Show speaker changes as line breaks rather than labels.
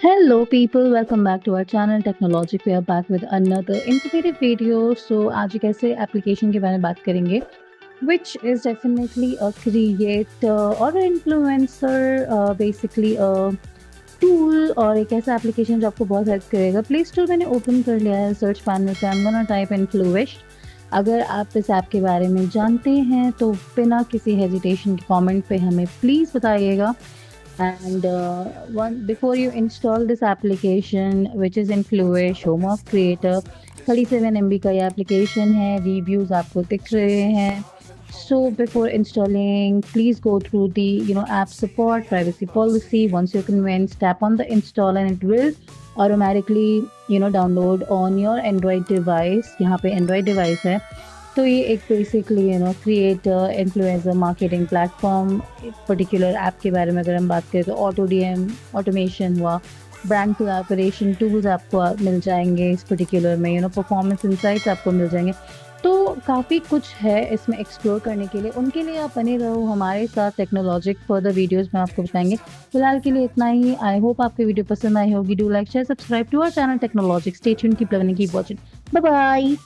Hello, people. Welcome back to our channel Technologic. We are back with another informative video. So, आज एक ऐसे application के बारे में बात करेंगे which is definitely a creator or an influencer, basically a tool और एक ऐसा एप्लीकेशन जो आपको बहुत हेल्प करेगा। प्ले स्टोर मैंने ओपन कर लिया है, सर्च पैनल पे I'm gonna type in Fluish। अगर आप इस ऐप के बारे में जानते हैं तो बिना किसी हेजिटेशन के कमेंट पे हमें प्लीज़ बताइएगा। And before you install this application, which is in Fluish, home of creator, 37 MB का ये application है, reviews आपको दिख रहे हैं। So before installing, please go through the app support, privacy policy. Once you're convinced, tap on the install and it will automatically download on your Android device। यहाँ पे Android device है। तो ये एक basically creator influencer marketing platform particular app के बारे में अगर हम बात करें तो ऑटो डीएम ऑटोमेशन हुआ, ब्रांड कोलैबोरेशन टूल्स आपको मिल जाएंगे इस पर्टिकुलर में, परफॉर्मेंस इंसाइट्स आपको मिल जाएंगे। तो काफ़ी कुछ है इसमें एक्सप्लोर करने के लिए। उनके लिए आप बने रहो हमारे साथ। टेक्नोलॉजिक फर्दर वीडियोस में आपको बताएंगे। फिलहाल के लिए इतना ही। आई होप आपको वीडियो पसंद आई होगी। Do like share subscribe to our channel Technologic. Stay tuned, keep learning, keep watching. Bye bye.